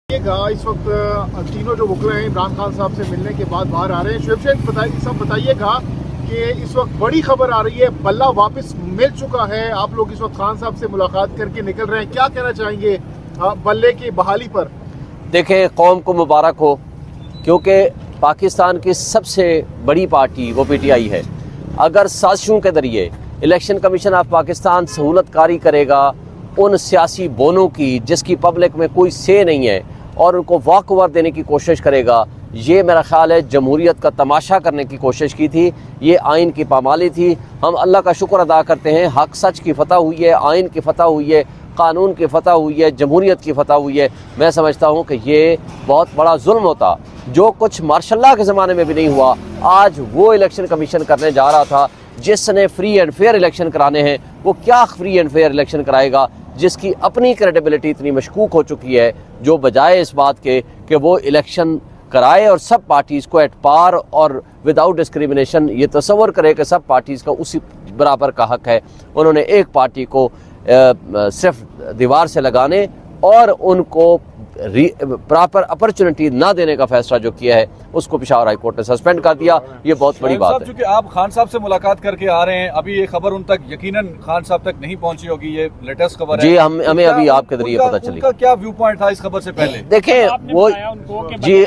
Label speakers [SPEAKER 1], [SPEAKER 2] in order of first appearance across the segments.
[SPEAKER 1] ये इस वक्त तीनों जो वकला हैं इमरान खान साहब से मिलने के बाद बाहर आ रहे हैं। शुएब शेख सब बताइएगा कि इस वक्त बड़ी खबर आ रही है, बल्ला वापस मिल चुका है। आप लोग इस वक्त खान साहब से मुलाकात करके निकल रहे हैं, क्या कहना चाहेंगे बल्ले की बहाली पर?
[SPEAKER 2] देखें, कौम को मुबारक हो, क्योंकि पाकिस्तान की सबसे बड़ी पार्टी वो PTI है। अगर साजिशों के ज़रिए इलेक्शन कमीशन ऑफ पाकिस्तान सहूलत कारी करेगा उन सियासी बोनों की जिसकी पब्लिक में कोई से नहीं है और उनको वॉक ओवर देने की कोशिश करेगा, ये मेरा ख्याल है जमहूरियत का तमाशा करने की कोशिश की थी। ये आइन की पामाली थी। हम अल्लाह का शुक्र अदा करते हैं, हक सच की फतह हुई है, आइन की फतह हुई है, कानून की फतह हुई है, जमहूरियत की फतह हुई है। मैं समझता हूँ कि ये बहुत बड़ा जुल्म होता जो कुछ मार्शल के ज़माने में भी नहीं हुआ। आज वो इलेक्शन कमीशन करने जा रहा था जिसने फ्री एंड फेयर इलेक्शन कराने हैं, वो क्या फ्री एंड फेयर इलेक्शन कराएगा जिसकी अपनी क्रेडिबिलिटी इतनी मशकूक हो चुकी है, जो बजाय इस बात के कि वो इलेक्शन कराए और सब पार्टीज़ को एट पार और विदाउट डिस्क्रिमिनेशन ये तसव्वुर करे कि सब पार्टीज़ का उसी बराबर का हक है। उन्होंने एक पार्टी को सिर्फ दीवार से लगाने और उनको प्रॉपर अपॉर्चुनिटी ना देने का फैसला जो किया है उसको पेशावर हाई कोर्ट ने सस्पेंड कर दिया। ये बहुत बड़ी बात है।
[SPEAKER 3] क्योंकि आप खान साहब से मुलाकात करके आ रहे हैं, अभी ये खबर उन तक यकीनन खान साहब तक नहीं पहुंची होगी, ये लेटेस्ट खबर है
[SPEAKER 2] जी। हमें अभी आपके जरिए पता चली।
[SPEAKER 3] उनका क्या व्यू पॉइंट था इस खबर से पहले?
[SPEAKER 2] देखें वो जी,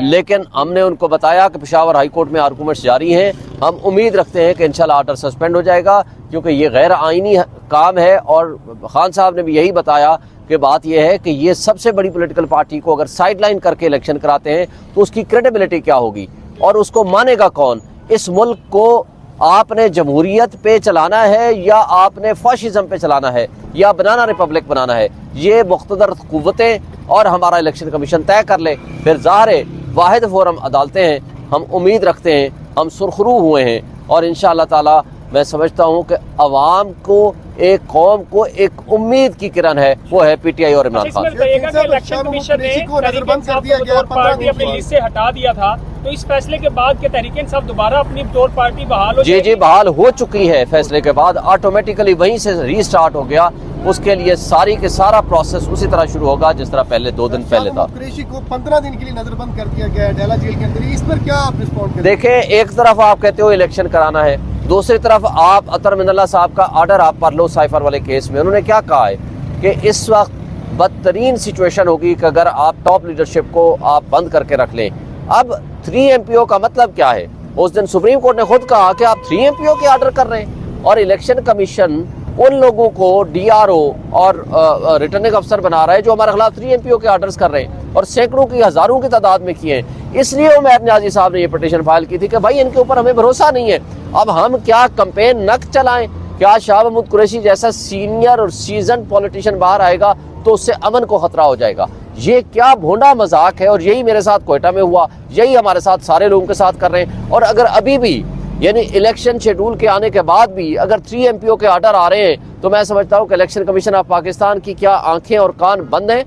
[SPEAKER 2] लेकिन हमने उनको बताया कि पेशावर हाई कोर्ट में आर्गूमेंट्स जारी हैं। हम उम्मीद रखते हैं कि इंशाल्लाह आर्डर सस्पेंड हो जाएगा, क्योंकि ये गैर आईनी काम है। और खान साहब ने भी यही बताया कि बात यह है कि ये सबसे बड़ी पॉलिटिकल पार्टी को अगर साइडलाइन करके इलेक्शन कराते हैं तो उसकी क्रेडिबिलिटी क्या होगी और उसको मानेगा कौन? इस मुल्क को आपने जमहूरियत पे चलाना है या आपने फाशिज्म पे चलाना है या बनाना रिपब्लिक बनाना है? ये मुख्तदर कुव्वतें और हमारा इलेक्शन कमीशन तय कर ले। फिर ज़ाहिर है वाहिद फोरम अदालतें हैं। हम उम्मीद रखते हैं, हम सुरखरू हुए हैं और इंशाअल्लाह ताला मैं समझता हूँ कि अवाम को, एक कौम को एक उम्मीद की किरण है, वो है PTI और इमरान खान।
[SPEAKER 4] इलेक्शन कमीशन ने अपनी लिस्ट से हटा दिया था, तो इस फैसले के बाद के तहरीक इंसाफ दोबारा अपनी तौर पार्टी बहाल हो?
[SPEAKER 2] जी, बहाल हो चुकी है। फैसले के बाद ऑटोमेटिकली वहीं से रीस्टार्ट हो गया। उसके लिए सारी के सारा प्रोसेस उसी तरह शुरू होगा जिस तरह पहले 2 दिन पहले था।
[SPEAKER 1] कुरैशी को 15 दिन के लिए नजरबंद कर दिया गया है डेला जेल के अंदर, इस पर क्या आप रिस्पॉन्ड करें?
[SPEAKER 2] देखें, एक तरफ आप कहते हो इलेक्शन कराना है, दूसरी तरफ आप अतर मिनल्ला साहब का ऑर्डर आप पढ़ लो साइफर वाले केस में। उन्होंने क्या कहा है कि इस वक्त बदतरीन सिचुएशन होगी कि अगर आप टॉप लीडरशिप को आप बंद करके रख लें। अब 3 MPO का मतलब क्या है? उस दिन सुप्रीम कोर्ट ने खुद कहा कि आप 3 MPO के ऑर्डर कर रहे हैं और इलेक्शन कमीशन उन लोगों को DRO और रिटर्निंग अफसर बना रहा है जो हमारे खिलाफ 3 MPO के ऑर्डर्स कर रहे हैं और सैकड़ों की, हजारों की तादाद में किए हैं। इसलिए उमैर नियाज़ी साहब ने ये पिटीशन फाइल की थी कि भाई इनके ऊपर हमें भरोसा नहीं है। अब हम क्या कैंपेन नक चलाएं? क्या शाह महमूद कुरैशी जैसा सीनियर और सीजन पॉलिटिशियन बाहर आएगा तो उससे अमन को खतरा हो जाएगा? ये क्या भोंडा मजाक है? और यही मेरे साथ कोयटा में हुआ, यही हमारे साथ सारे लोगों के साथ कर रहे हैं। और अगर अभी भी यानी इलेक्शन शेड्यूल के आने के बाद भी अगर 3 MPO के ऑर्डर आ रहे हैं तो मैं समझता हूँ कि इलेक्शन कमीशन ऑफ पाकिस्तान की क्या आंखें और कान बंद हैं?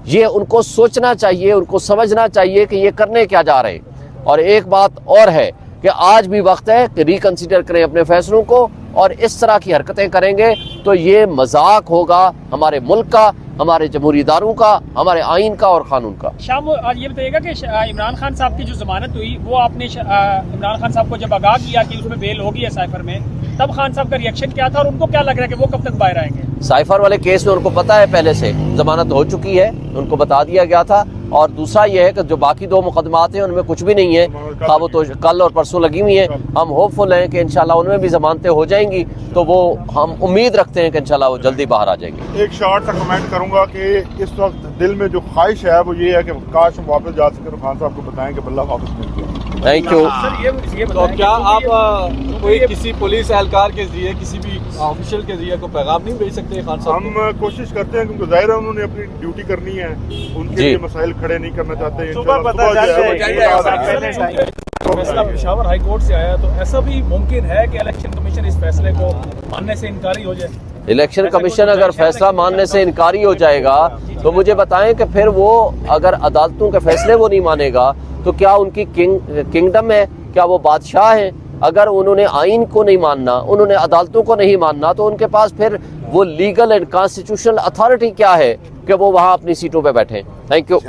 [SPEAKER 2] ये उनको सोचना चाहिए, उनको समझना चाहिए कि ये करने क्या जा रहे हैं। और एक बात और है कि आज भी वक्त है कि रिकंसीडर करें अपने फैसलों को, और इस तरह की हरकतें करेंगे तो ये मजाक होगा हमारे मुल्क का, हमारे जमहूरी इदारों का, हमारे आइन का और कानून का।
[SPEAKER 4] शाम आज ये बताइएगा कि इमरान खान साहब की जो जमानत हुई वो आपने इमरान खान साहब को जब आगाह किया कि उसमें बेल होगी है साइफर में, तब खान साहब का रिएक्शन क्या था और उनको क्या लग रहा है कि वो कब तक बाहर आएंगे?
[SPEAKER 2] साइफर वाले केस में उनको पता है पहले से जमानत हो चुकी है, उनको बता दिया गया था। और दूसरा ये है कि जो बाकी 2 मुकदमात हैं उनमें कुछ भी नहीं है, खा वो तो कल और परसों लगी हुई हैं। हम होपफुल हैं कि इंशाल्लाह उनमें भी जमानतें हो जाएंगी, तो वो हम उम्मीद रखते हैं कि इंशाल्लाह वो जल्दी बाहर आ जाएंगे।
[SPEAKER 5] एक शॉर्ट सा कमेंट करूंगा कि इस वक्त दिल में जो ख्वाहिश है वो ये है कि काश हम वापस जा सके तो खान साहब को बताएं कि बल्ला वापस मिल गया।
[SPEAKER 2] Thank you.
[SPEAKER 4] ये
[SPEAKER 3] तो क्या आप कोई किसी पुलिस एहलकार के जरिए, किसी भी ऑफिशियल के जरिए को पैगाम नहीं भेज सकते खान साहब?
[SPEAKER 5] हम कोशिश करते हैं क्योंकि जाहिर है उन्होंने अपनी ड्यूटी करनी है, उनके लिए मसाइल खड़े नहीं करना चाहते।
[SPEAKER 3] फैसला पेशावर हाई कोर्ट से आया, तो ऐसा भी मुमकिन है कि इलेक्शन कमीशन इस फैसले को मानने से इनकारी हो जाए?
[SPEAKER 2] इलेक्शन कमीशन अगर फैसला मानने से इनकारी हो जाएगा तो मुझे बताएं कि फिर वो अगर अदालतों के फैसले वो नहीं मानेगा तो क्या उनकी किंगडम है? क्या वो बादशाह हैं? اگر انہوں نے آئین کو نہیں ماننا، انہوں نے عدالتوں کو نہیں ماننا، تو ان کے پاس پھر وہ لیگل اینڈ کانسٹیٹیوشنل اتھارٹی کیا ہے کہ وہ وہاں اپنی سیٹوں پہ بیٹھیں. Thank you.